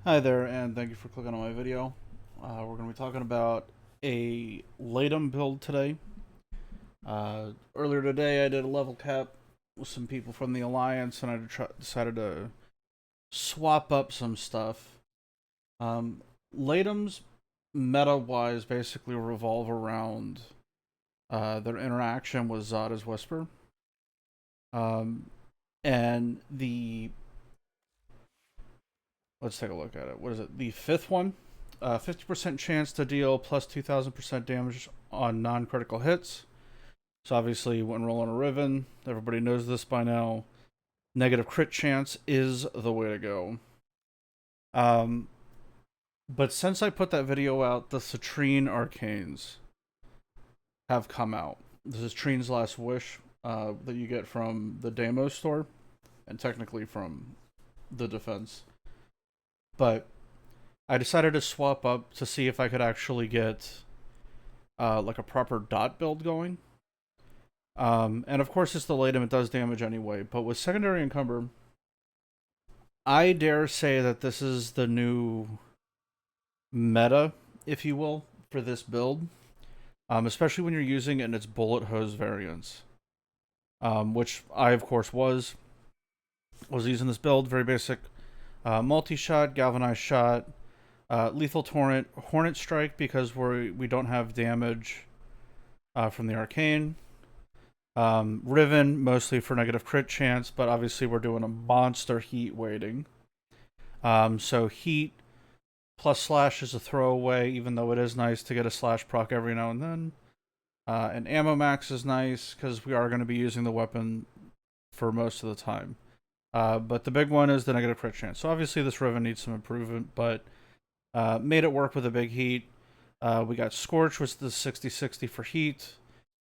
Hi there, and thank you for clicking on my video. We're going to be talking about a Latum build today. Earlier today, I did a level cap with some people from the Alliance, and I decided to swap up some stuff. Um, Latums, meta-wise, basically revolve around their interaction with Zada's Whisper. Um, and let's take a look at it. What is it? The fifth one? 50% chance to deal plus 2,000% damage on non-critical hits. So obviously, when rolling a Riven, everybody knows this by now. Negative crit chance is the way to go. But since I put that video out, the Citrine Arcanes have come out. This is Trine's Last Wish that you get from the Demo store, and technically from the defense. But I decided to swap up to see if I could actually get like a proper dot build going. And of course, it's the Latum, it does damage anyway. But with Secondary Encumber, I dare say that this is the new meta, if you will, for this build. Especially when you're using it in its bullet hose variants. Which I, of course, was using this build, very basic. Multi-shot, galvanized shot, lethal torrent, hornet strike because we don't have damage from the arcane. Riven mostly for negative crit chance, but obviously we're doing a monster heat weighting. So heat plus slash is a throwaway, even though it is nice to get a slash proc every now and then. And ammo max is nice because we are going to be using the weapon for most of the time. But the big one is the negative crit chance. So obviously this Riven needs some improvement, but made it work with a big heat. We got Scorch, which is the 60-60 for heat,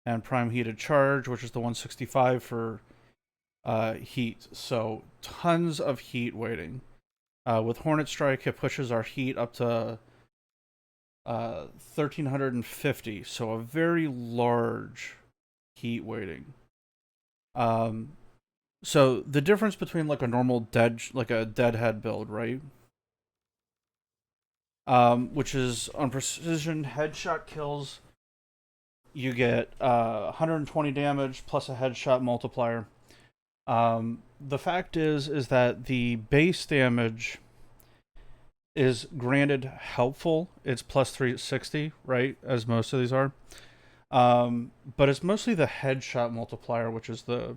and Prime Heated Charge, which is the 165 for heat. So tons of heat weighting. With Hornet Strike, it pushes our heat up to 1350, so a very large heat weighting. So the difference between like a normal deadhead build, right? Which is on precision headshot kills, you get 120 damage plus a headshot multiplier. The fact is that the base damage is granted helpful. It's plus 360, right? As most of these are. But it's mostly the headshot multiplier, which is the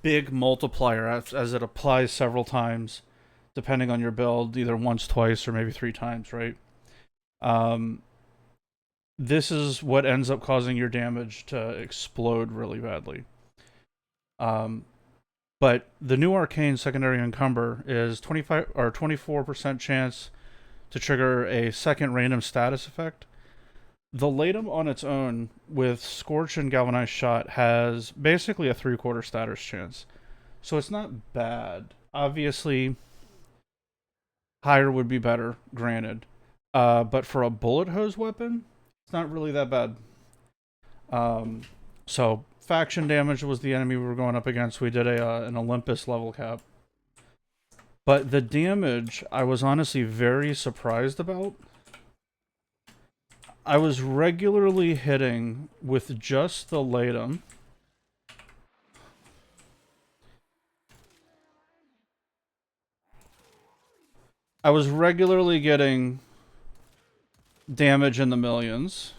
big multiplier as it applies several times, depending on your build, either once, twice, or maybe 3 times, right? This is what ends up causing your damage to explode really badly. But the new Arcane Secondary Encumber is 25 or 24% chance to trigger a second random status effect. The Latum on its own, with Scorch and Galvanized Shot, has basically a 3/4 status chance. So it's not bad. Obviously, higher would be better, granted. But for a bullet hose weapon, it's not really that bad. So faction damage was the enemy we were going up against. We did an Olympus level cap. But the damage, I was honestly very surprised about. I was regularly hitting with just the Latum. I was regularly getting damage in the millions.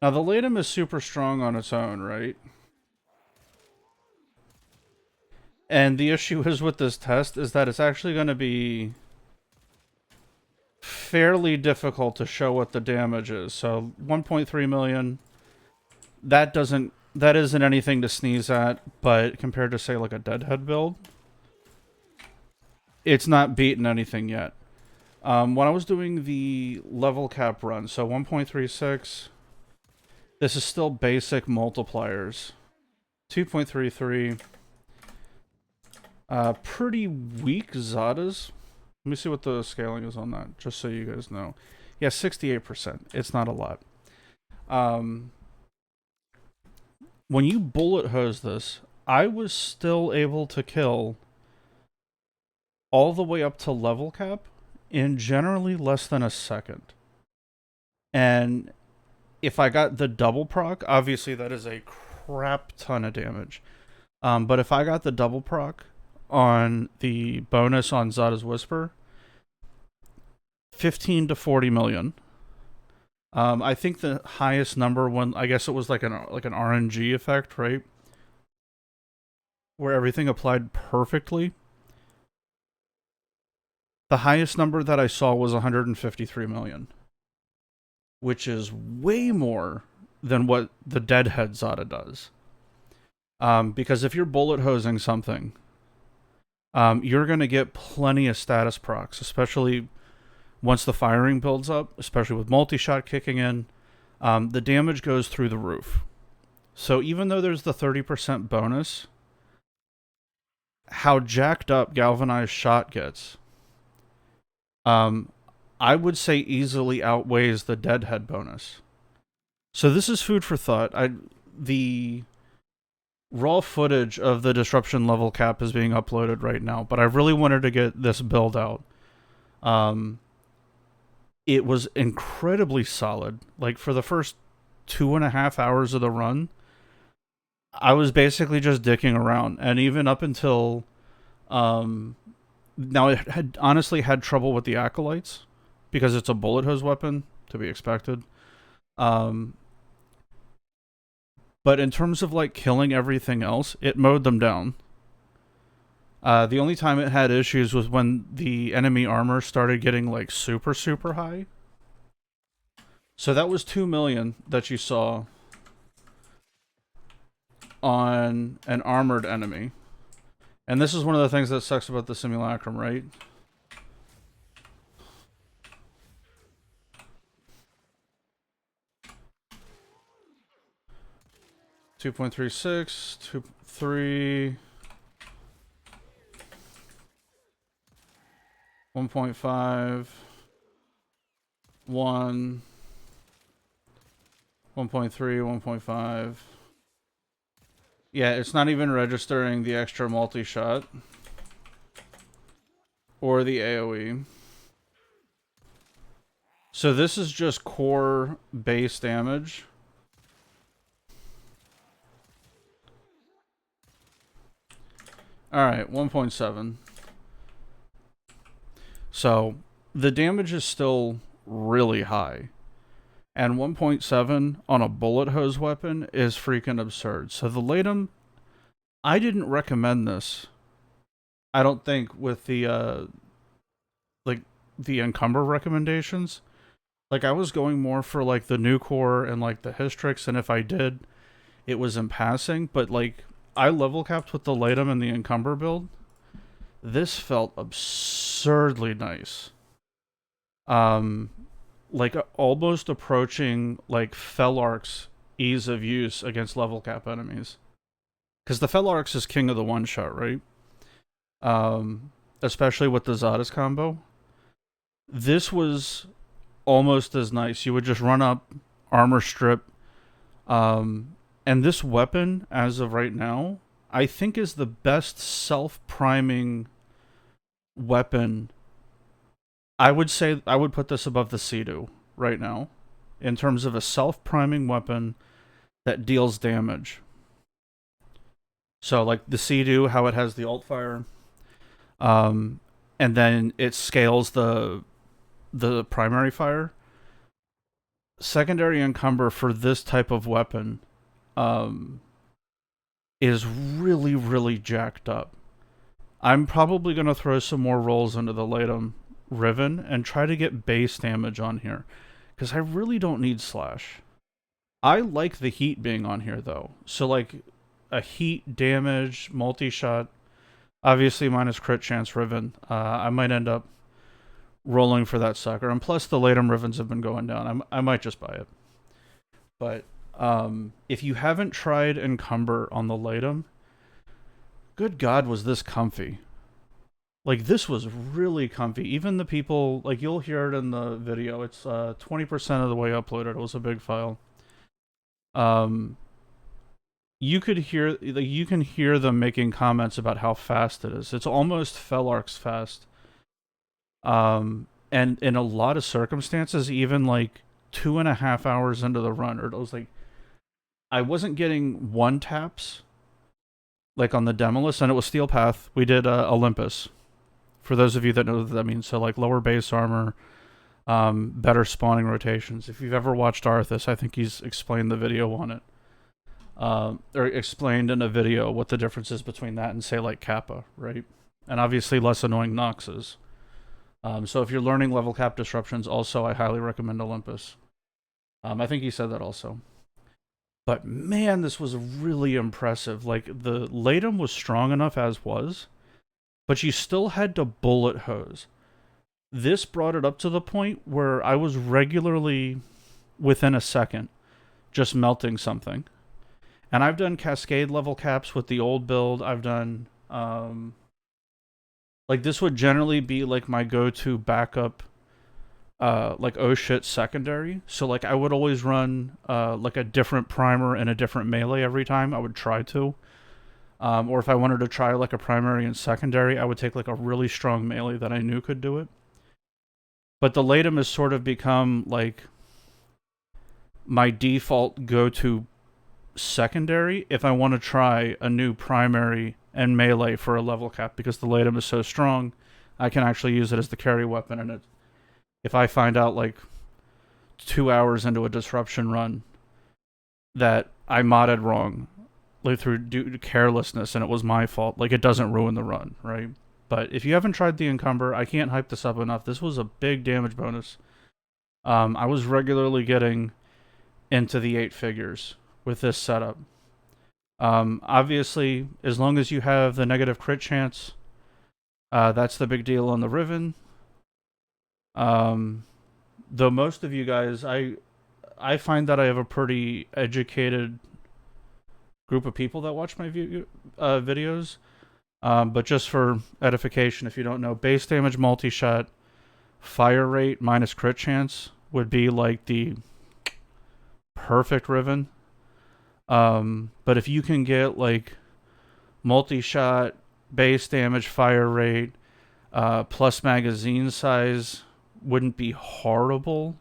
Now, the Latum is super strong on its own, right? And the issue is with this test is that it's actually going to be fairly difficult to show what the damage is. So 1.3 million, that isn't anything to sneeze at, but compared to say like a Deadhead build, it's not beaten anything yet. When I was doing the level cap run, so 1.36, this is still basic multipliers. 2.33, pretty weak Zadas. Let me see what the scaling is on that, just so you guys know. Yeah, 68%. It's not a lot. When you bullet hose this, I was still able to kill all the way up to level cap in generally less than a second. And if I got the double proc, obviously that is a crap ton of damage. But if I got the double proc on the bonus on Zada's Whisper, 15 to 40 million. I think the highest number when I guess it was like an RNG effect, right? Where everything applied perfectly. The highest number that I saw was 153 million, which is way more than what the Deadhead Zada does. Because if you're bullet hosing something, you're going to get plenty of status procs, especially once the firing builds up, especially with multi-shot kicking in. The damage goes through the roof. So even though there's the 30% bonus, how jacked up Galvanized Shot gets, I would say easily outweighs the Deadhead bonus. So this is food for thought. The raw footage of the disruption level cap is being uploaded right now, but I really wanted to get this build out. It was incredibly solid. Like for the first 2.5 hours of the run, I was basically just dicking around, and even up until now, it had honestly had trouble with the acolytes because it's a bullet hose weapon, to be expected. But in terms of like killing everything else, it mowed them down. The only time it had issues was when the enemy armor started getting like super, super high. So that was 2 million that you saw on an armored enemy. And this is one of the things that sucks about the simulacrum, right? .36, 3, 1.5, 1, 1.3, 1.5. Yeah, it's not even registering the extra multi-shot or the AoE. So this is just core base damage. Alright, 1.7. So the damage is still really high. And 1.7 on a bullet hose weapon is freaking absurd. So the Latum, I didn't recommend this. I don't think with the the Encumber recommendations. Like I was going more for like the new core and like the Hystrix, and if I did, it was in passing. But like I level capped with the Latum and the Encumber build. This felt absurdly nice. Like almost approaching like Felarch's ease of use against level cap enemies. Because the Felarch is king of the one shot, right? Especially with the Zada's combo. This was almost as nice. You would just run up, armor strip, and this weapon, as of right now, I think is the best self-priming weapon. I would say I would put this above the Sea-Doo right now in terms of a self-priming weapon that deals damage. So like the Sea-Doo, how it has the alt fire, and then it scales the primary fire. Secondary Encumber for this type of weapon is really, really jacked up. I'm probably going to throw some more rolls into the Latum Riven and try to get base damage on here, because I really don't need slash. I like the heat being on here though, so like a heat damage multi-shot, obviously minus crit chance Riven. I might end up rolling for that sucker, and plus the Latum Rivens have been going down. I might just buy it. But if you haven't tried Encumber on the Latum, good God, was this comfy. Like, this was really comfy. Even the people, like, you'll hear it in the video. It's 20% of the way uploaded. It was a big file. you can hear them making comments about how fast it is. It's almost Felarx fast. And in a lot of circumstances, even like 2.5 hours into the run, or it was like I wasn't getting one taps like on the Demolus, and it was Steel Path. We did Olympus. For those of you that know what that means, so like lower base armor, better spawning rotations. If you've ever watched Arthas, I think he's explained the video on it. Or explained in a video what the difference is between that and say like Kappa, right? And obviously less annoying Noxes. So if you're learning level cap disruptions, also I highly recommend Olympus. I think he said that also. But man, this was really impressive. Like the Latum was strong enough as was, but you still had to bullet hose. This brought it up to the point where I was regularly within a second just melting something. And I've done Cascade level caps with the old build. I've done, like this would generally be like my go-to backup, like oh shit secondary. So like I would always run like a different primer and a different melee every time. I would try to. Or if I wanted to try like a primary and secondary, I would take like a really strong melee that I knew could do it. But the Latum has sort of become like my default go-to secondary if I want to try a new primary and melee for a level cap, because the Latum is so strong, I can actually use it as the carry weapon. And if I find out like 2 hours into a disruption run that I modded wrong, like through due to carelessness, and it was my fault, like it doesn't ruin the run, right? But if you haven't tried the Encumber, I can't hype this up enough. This was a big damage bonus. I was regularly getting into the 8 figures with this setup. Obviously, as long as you have the negative crit chance, that's the big deal on the Riven. Though most of you guys, I find that I have a pretty educated group of people that watch my videos. But just for edification, if you don't know, base damage multi-shot, fire rate minus crit chance would be like the perfect Riven. But if you can get like multi-shot, base damage, fire rate, plus magazine size, wouldn't be horrible.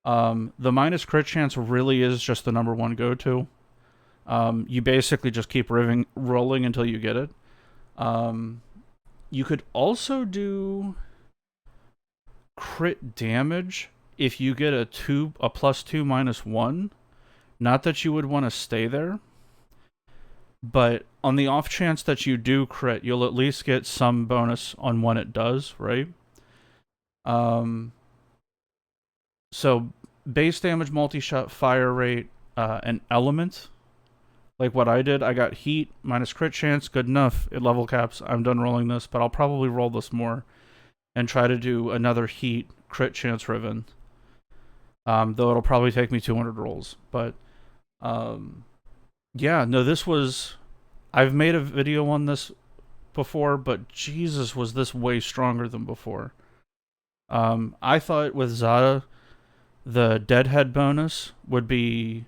The minus crit chance really is just the number one go-to. You basically just keep rolling until you get it. You could also do crit damage if you get a +2 -1. Not that you would want to stay there, but on the off chance that you do crit, you'll at least get some bonus on when it does, right? So base damage, multi-shot, fire rate, and element. Like what I did, I got heat minus crit chance, good enough. It level caps. I'm done rolling this, but I'll probably roll this more and try to do another heat crit chance Riven. Though it'll probably take me 200 rolls. But yeah, no, this was... I've made a video on this before, but Jesus, was this way stronger than before. I thought with Zada, the deadhead bonus would be...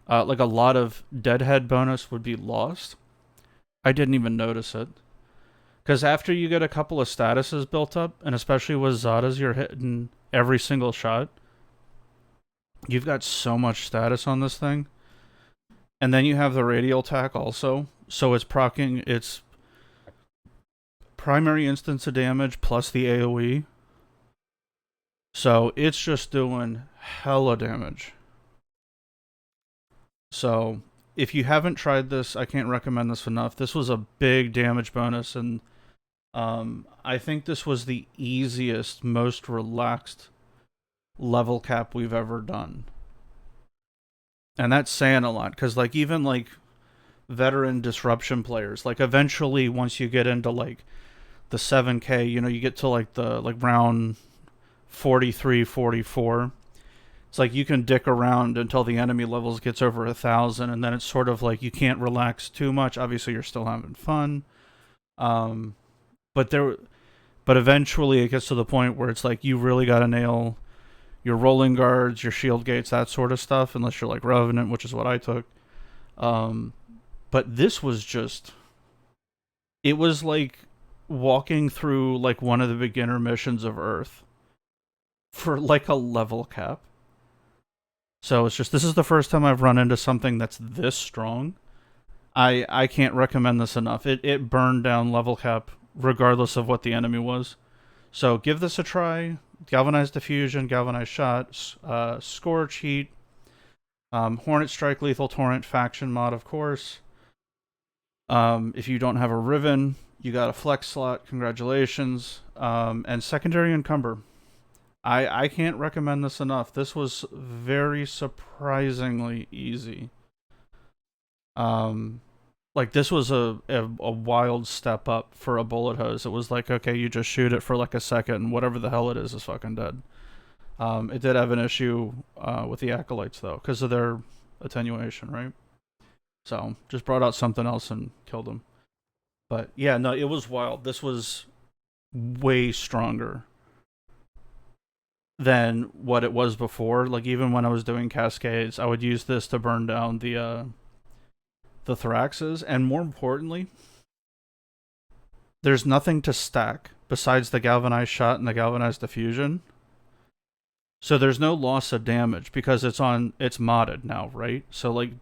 like a lot of deadhead bonus would be lost. I didn't even notice it. Because after you get a couple of statuses built up, and especially with Zada's, you're hitting every single shot. You've got so much status on this thing. And then you have the radial attack also. So it's proccing its primary instance of damage plus the AoE. So it's just doing hella damage. So if you haven't tried this, I can't recommend this enough. This was a big damage bonus, and I think this was the easiest, most relaxed level cap we've ever done. And that's saying a lot, because like even like veteran disruption players, like eventually once you get into like the 7K, you know, you get to like the round 43, 44. It's like you can dick around until the enemy levels gets over 1,000, and then it's sort of like you can't relax too much. Obviously, you're still having fun, but eventually it gets to the point where it's like you really got to nail your rolling guards, your shield gates, that sort of stuff. Unless you're like Revenant, which is what I took. Um, but this was just, it was like walking through like one of the beginner missions of Earth for like a level cap. So it's just, this is the first time I've run into something that's this strong. I can't recommend this enough. It burned down level cap regardless of what the enemy was. So give this a try. Galvanized Diffusion, Galvanized Shot, Scorch Heat, Hornet Strike, Lethal Torrent, Faction mod, of course. If you don't have a Riven, you got a Flex slot. Congratulations. And Secondary Encumber. I can't recommend this enough. This was very surprisingly easy. Like this was a wild step up for a bullet hose. It was like, okay, you just shoot it for like a second, and whatever the hell it is fucking dead. It did have an issue with the acolytes though, because of their attenuation, right? So just brought out something else and killed them. But yeah, no, it was wild. This was way stronger than what it was before. Like even when I was doing cascades, I would use this to burn down the Thraxes, and more importantly, there's nothing to stack besides the Galvanized Shot and the Galvanized Diffusion. So there's no loss of damage because it's modded now, right? So like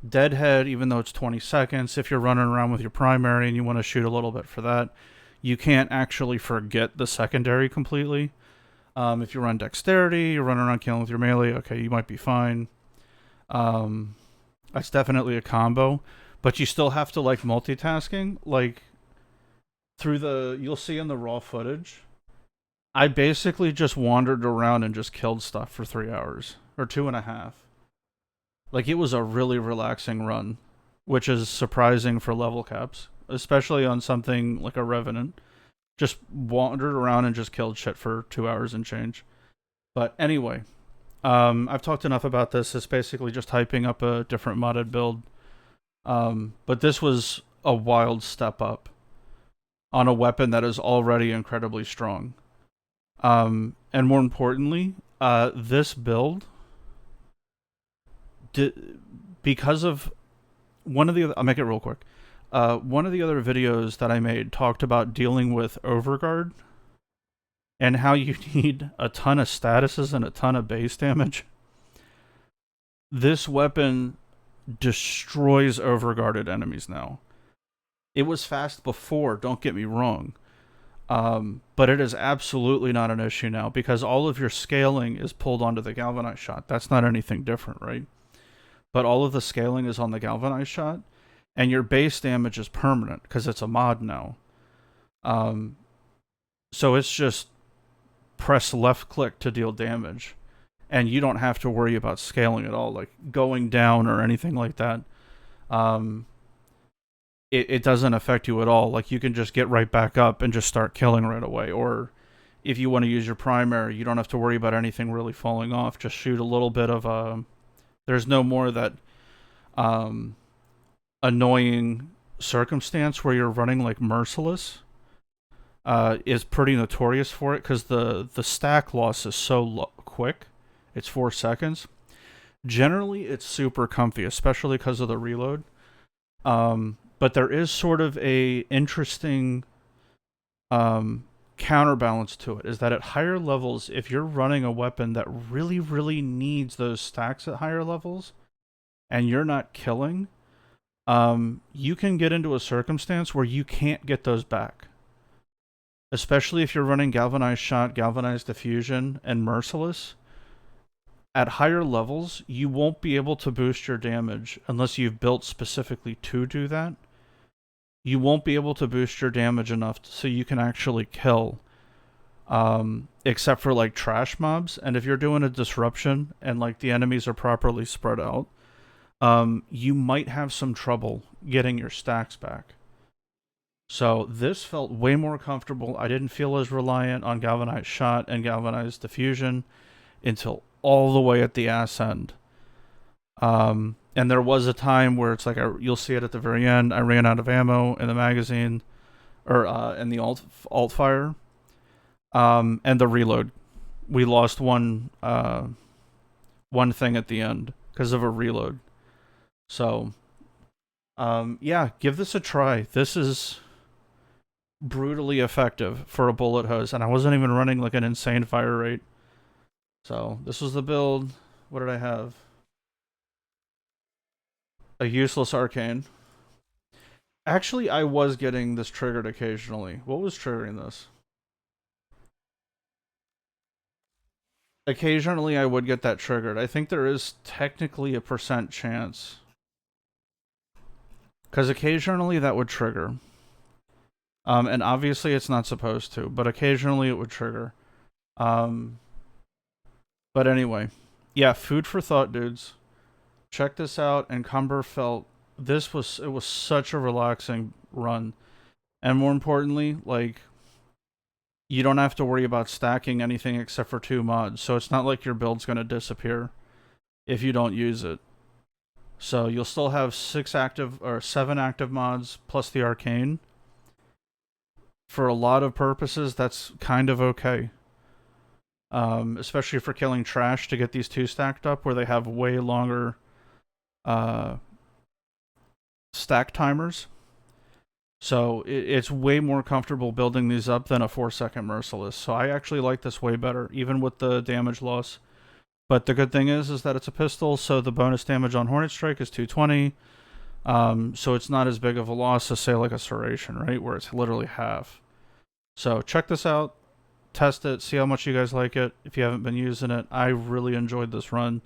Deadhead, even though it's 20 seconds, if you're running around with your primary and you want to shoot a little bit for that, you can't actually forget the secondary completely. If you run Dexterity, you're running around killing with your melee, okay, you might be fine. That's definitely a combo, but you still have to like multitasking. Like you'll see in the raw footage, I basically just wandered around and just killed stuff for 3 hours or 2.5. Like it was a really relaxing run, which is surprising for level caps, especially on something like a Revenant. Just wandered around and just killed shit for 2 hours and change. But anyway, I've talked enough about this. It's basically just hyping up a different modded build. But this was a wild step up on a weapon that is already incredibly strong. And more importantly, this build, because of one of the other, I'll make it real quick. One of the other videos that I made talked about dealing with Overguard and how you need a ton of statuses and a ton of base damage. This weapon destroys overguarded enemies now. It was fast before, don't get me wrong. But it is absolutely not an issue now because all of your scaling is pulled onto the Galvanized Shot. That's not anything different, right? But all of the scaling is on the Galvanized Shot, and your base damage is permanent because it's a mod now. So it's just press left click to deal damage, and you don't have to worry about scaling at all, like going down or anything like that. It doesn't affect you at all. Like you can just get right back up and just start killing right away. Or if you want to use your primary, you don't have to worry about anything really falling off. Just shoot a little bit of there's no more that annoying circumstance where you're running like Merciless. Is pretty notorious for it because the stack loss is so quick. It's 4 seconds. Generally, it's super comfy, especially because of the reload. But there is sort of a interesting counterbalance to it, is that at higher levels, if you're running a weapon that really, really needs those stacks at higher levels, and you're not killing, you can get into a circumstance where you can't get those back. Especially if you're running Galvanized Shot, Galvanized Diffusion, and Merciless. At higher levels, you won't be able to boost your damage unless you've built specifically to do that. You won't be able to boost your damage enough so you can actually kill, except for like trash mobs. And if you're doing a disruption and like the enemies are properly spread out, you might have some trouble getting your stacks back. So this felt way more comfortable. I didn't feel as reliant on Galvanized Shot and Galvanized Diffusion until all the way at the ass end. And there was a time where it's like, you'll see it at the very end, I ran out of ammo in the magazine, or in the alt fire, and the reload. We lost one thing at the end because of a reload. So, yeah, give this a try. This is brutally effective for a bullet hose, and I wasn't even running like an insane fire rate. So, this was the build. What did I have? A useless arcane. Actually, I was getting this triggered occasionally. What was triggering this? Occasionally, I would get that triggered. I think there is technically a % chance. Because occasionally that would trigger. And obviously it's not supposed to, but occasionally it would trigger. But anyway, yeah, food for thought, dudes. Check this out. Encumber felt it was such a relaxing run, and more importantly, like you don't have to worry about stacking anything except for 2 mods, so it's not like your build's gonna disappear if you don't use it. So you'll still have 7 active mods plus the arcane. For a lot of purposes, that's kind of okay. Especially for killing trash to get these 2 stacked up where they have way longer stack timers. So it's way more comfortable building these up than a 4-second Merciless. So I actually like this way better, even with the damage loss. But the good thing is that it's a pistol, so the bonus damage on Hornet Strike is 220. So it's not as big of a loss as, say, like a Serration, right? Where it's literally half. So check this out. Test it. See how much you guys like it. If you haven't been using it, I really enjoyed this run.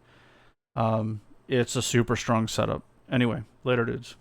It's a super strong setup. Anyway, later, dudes.